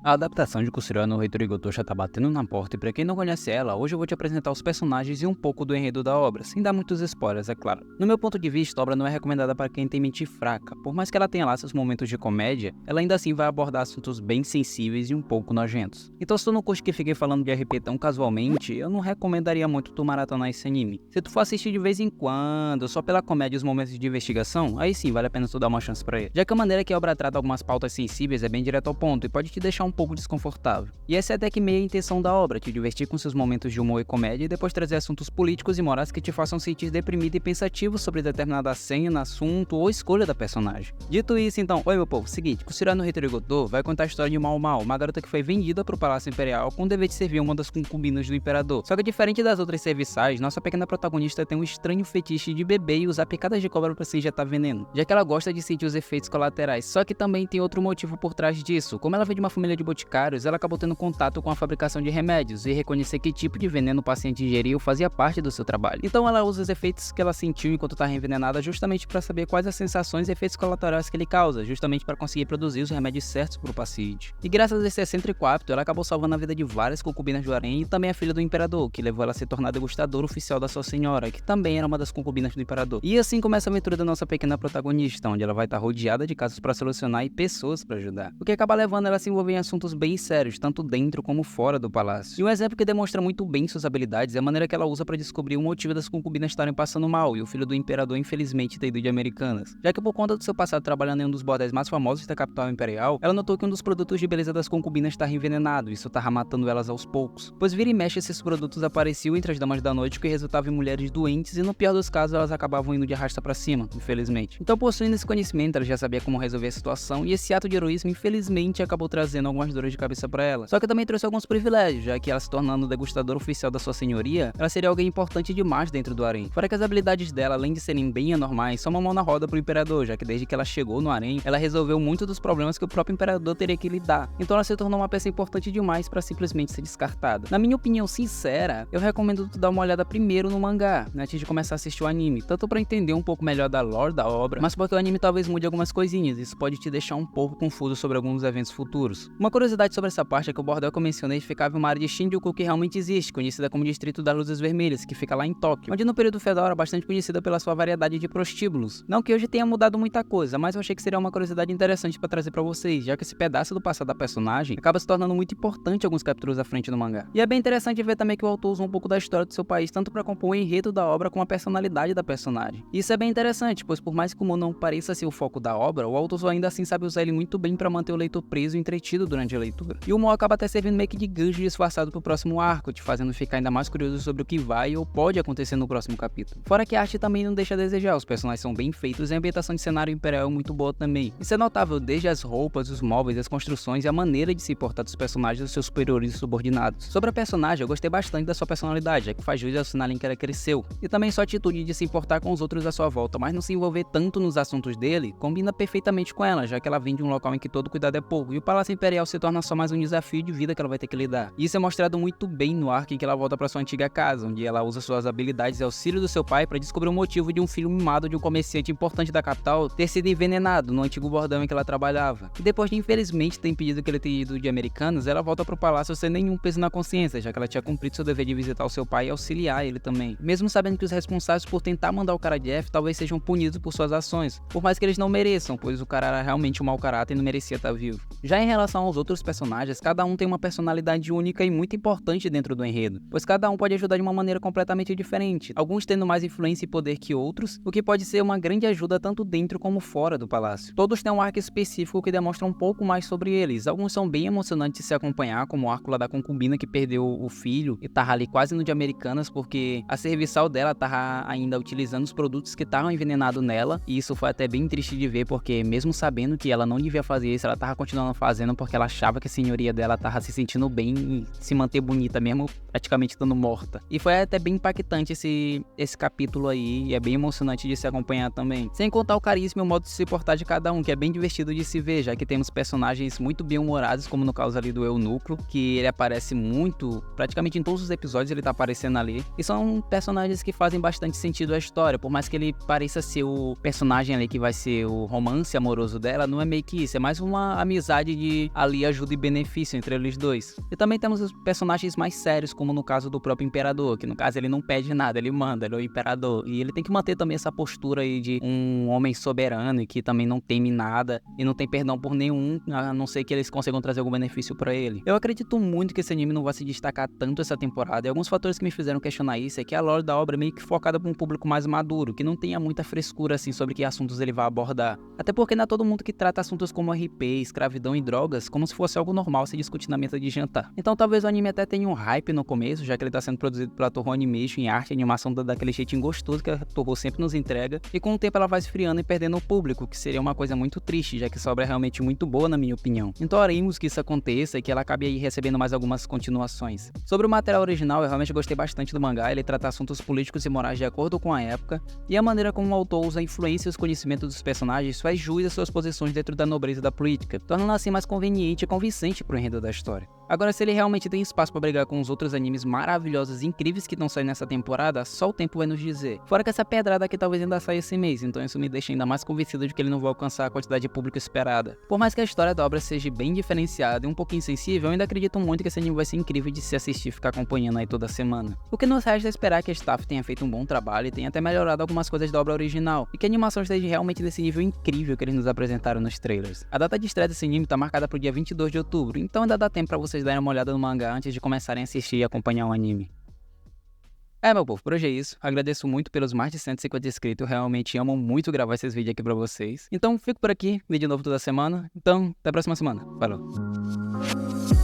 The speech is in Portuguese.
A adaptação de Kushiroya no Heitori Goto já tá batendo na porta e pra quem não conhece ela, hoje eu vou te apresentar os personagens e um pouco do enredo da obra, sem dar muitos spoilers, é claro. No meu ponto de vista, a obra não é recomendada para quem tem mente fraca, por mais que ela tenha lá seus momentos de comédia, ela ainda assim vai abordar assuntos bem sensíveis e um pouco nojentos. Então se tu não curte que fiquei falando de RP tão casualmente, eu não recomendaria muito tu maratonar esse anime. Se tu for assistir de vez em quando, só pela comédia e os momentos de investigação, aí sim vale a pena tu dar uma chance pra ele. Já que a maneira que a obra trata algumas pautas sensíveis é bem direto ao ponto e pode te deixar um pouco desconfortável. E essa é até que meio a intenção da obra, te divertir com seus momentos de humor e comédia e depois trazer assuntos políticos e morais que te façam sentir deprimido e pensativo sobre determinada cena, assunto ou escolha da personagem. Dito isso, então, oi meu povo, seguinte, Kushiroya no Heitori Goto vai contar a história de Mao Mao, uma garota que foi vendida pro Palácio Imperial com o dever de servir uma das concubinas do Imperador. Só que diferente das outras serviçais, nossa pequena protagonista tem um estranho fetiche de beber e usar picadas de cobra pra se injetar veneno, já que ela gosta de sentir os efeitos colaterais. Só que também tem outro motivo por trás disso. Como ela vem de uma família de boticários, ela acabou tendo contato com a fabricação de remédios e reconhecer que tipo de veneno o paciente ingeriu fazia parte do seu trabalho. Então ela usa os efeitos que ela sentiu enquanto estava envenenada justamente para saber quais as sensações e efeitos colaterais que ele causa, justamente para conseguir produzir os remédios certos para o paciente. E graças a esse excêntrico hábito, ela acabou salvando a vida de várias concubinas do harém e também a filha do imperador, que levou ela a se tornar degustadora oficial da sua senhora, que também era uma das concubinas do imperador. E assim começa a aventura da nossa pequena protagonista, onde ela vai estar rodeada de casos para solucionar e pessoas para ajudar, o que acaba levando ela a se envolver em assuntos bem sérios, tanto dentro como fora do palácio. E um exemplo que demonstra muito bem suas habilidades é a maneira que ela usa para descobrir o motivo das concubinas estarem passando mal e o filho do imperador infelizmente ter ido de Americanas, já que por conta do seu passado trabalhando em um dos bordéis mais famosos da capital imperial, ela notou que um dos produtos de beleza das concubinas estava envenenado e isso estava matando elas aos poucos, pois vira e mexe esses produtos apareciam entre as damas da noite, o que resultava em mulheres doentes e no pior dos casos elas acabavam indo de arrasta pra cima, infelizmente. Então possuindo esse conhecimento, ela já sabia como resolver a situação e esse ato de heroísmo infelizmente acabou trazendo algumas dores de cabeça pra ela. Só que também trouxe alguns privilégios, já que ela se tornando degustadora oficial da sua senhoria, ela seria alguém importante demais dentro do harém. Fora que as habilidades dela, além de serem bem anormais, são uma mão na roda pro imperador, já que desde que ela chegou no harém, ela resolveu muito dos problemas que o próprio imperador teria que lidar. Então ela se tornou uma peça importante demais pra simplesmente ser descartada. Na minha opinião sincera, eu recomendo tu dar uma olhada primeiro no mangá, antes de começar a assistir o anime, tanto pra entender um pouco melhor da lore da obra, mas porque o anime talvez mude algumas coisinhas, isso pode te deixar um pouco confuso sobre alguns eventos futuros. Uma curiosidade sobre essa parte é que o bordel que eu mencionei ficava em uma área de Shinjuku que realmente existe, conhecida como Distrito das Luzes Vermelhas, que fica lá em Tóquio, onde no período feudal era bastante conhecida pela sua variedade de prostíbulos. Não que hoje tenha mudado muita coisa, mas eu achei que seria uma curiosidade interessante pra trazer pra vocês, já que esse pedaço do passado da personagem acaba se tornando muito importante em alguns capítulos à frente do mangá. E é bem interessante ver também que o autor usa um pouco da história do seu país, tanto pra compor o enredo da obra como a personalidade da personagem. E isso é bem interessante, pois por mais que o mundo não pareça ser o foco da obra, o autor ainda assim sabe usar ele muito bem pra manter o leitor preso e entretido durante a leitura. E o humor acaba até servindo meio que de gancho disfarçado pro próximo arco, te fazendo ficar ainda mais curioso sobre o que vai ou pode acontecer no próximo capítulo. Fora que a arte também não deixa a desejar, os personagens são bem feitos e a ambientação de cenário imperial é muito boa também. Isso é notável desde as roupas, os móveis, as construções e a maneira de se portar dos personagens e dos seus superiores e subordinados. Sobre a personagem, eu gostei bastante da sua personalidade, já que faz jus ao sinal em que ela cresceu. E também sua atitude de se importar com os outros à sua volta, mas não se envolver tanto nos assuntos dele, combina perfeitamente com ela, já que ela vem de um local em que todo cuidado é pouco, e o Palácio Imperial se torna só mais um desafio de vida que ela vai ter que lidar. E isso é mostrado muito bem no arco em que ela volta para sua antiga casa, onde ela usa suas habilidades e auxílio do seu pai para descobrir o motivo de um filho mimado de um comerciante importante da capital ter sido envenenado no antigo bordão em que ela trabalhava. E depois de infelizmente ter impedido que ele tenha ido de Americanas, ela volta pro palácio sem nenhum peso na consciência, já que ela tinha cumprido seu dever de visitar o seu pai e auxiliar ele também. Mesmo sabendo que os responsáveis por tentar mandar o cara de F talvez sejam punidos por suas ações, por mais que eles não mereçam, pois o cara era realmente um mau caráter e não merecia estar vivo. Já em relação aos outros personagens, cada um tem uma personalidade única e muito importante dentro do enredo, pois cada um pode ajudar de uma maneira completamente diferente, alguns tendo mais influência e poder que outros, o que pode ser uma grande ajuda tanto dentro como fora do palácio. Todos têm um arco específico que demonstra um pouco mais sobre eles, alguns são bem emocionantes de se acompanhar, como o arco lá da concubina que perdeu o filho e tava ali quase no de Americanas porque a serviçal dela tava ainda utilizando os produtos que estavam envenenados nela, e isso foi até bem triste de ver, porque mesmo sabendo que ela não devia fazer isso, ela tava continuando fazendo porque ela achava que a senhoria dela tava se sentindo bem e se manter bonita mesmo praticamente estando morta. E foi até bem impactante esse capítulo aí, e é bem emocionante de se acompanhar também. Sem contar o carisma e o modo de se portar de cada um, que é bem divertido de se ver, já que temos personagens muito bem humorados, como no caso ali do Eunuco, que ele aparece muito, praticamente em todos os episódios ele tá aparecendo ali. E são personagens que fazem bastante sentido à história, por mais que ele pareça ser o personagem ali que vai ser o romance amoroso dela, não é meio que isso, é mais uma amizade de ali ajuda e benefício entre eles dois. E também temos os personagens mais sérios, como no caso do próprio Imperador, que no caso ele não pede nada, ele manda, ele é o Imperador. E ele tem que manter também essa postura aí de um homem soberano e que também não teme nada e não tem perdão por nenhum, a não ser que eles consigam trazer algum benefício pra ele. Eu acredito muito que esse anime não vai se destacar tanto essa temporada, e alguns fatores que me fizeram questionar isso é que a lore da obra é meio que focada pra um público mais maduro, que não tenha muita frescura assim sobre que assuntos ele vai abordar. Até porque não é todo mundo que trata assuntos como RP, escravidão e drogas como se fosse algo normal se discutir na mesa de jantar. Então talvez o anime até tenha um hype no começo, já que ele tá sendo produzido pela Toho Animation em arte e animação daquele jeitinho gostoso que a Toho sempre nos entrega, e com o tempo ela vai esfriando e perdendo o público, que seria uma coisa muito triste, já que essa obra é realmente muito boa na minha opinião. Então oremos que isso aconteça e que ela acabe aí recebendo mais algumas continuações. Sobre o material original, eu realmente gostei bastante do mangá, ele trata assuntos políticos e morais de acordo com a época, e a maneira como o autor usa a influência e os conhecimentos dos personagens faz jus às suas posições dentro da nobreza da política, tornando assim mais conveniente e convincente pro enredo da história. Agora, se ele realmente tem espaço pra brigar com os outros animes maravilhosos e incríveis que estão saindo nessa temporada, só o tempo vai nos dizer. Fora que essa pedrada aqui talvez ainda saia esse mês, então isso me deixa ainda mais convencido de que ele não vai alcançar a quantidade de público esperada. Por mais que a história da obra seja bem diferenciada e um pouquinho sensível, eu ainda acredito muito que esse anime vai ser incrível de se assistir e ficar acompanhando aí toda semana. O que nos resta é esperar que a staff tenha feito um bom trabalho e tenha até melhorado algumas coisas da obra original, e que a animação esteja realmente nesse nível incrível que eles nos apresentaram nos trailers. A data de estreia desse anime tá marcada pro dia 22 de outubro, então ainda dá tempo pra vocês darem uma olhada no mangá antes de começarem a assistir e acompanhar o anime. Meu povo, por hoje é isso. Agradeço muito pelos mais de 150 inscritos, eu realmente amo muito gravar esses vídeos aqui pra vocês. Então fico por aqui, vídeo novo toda semana. Então, até a próxima semana. Falou!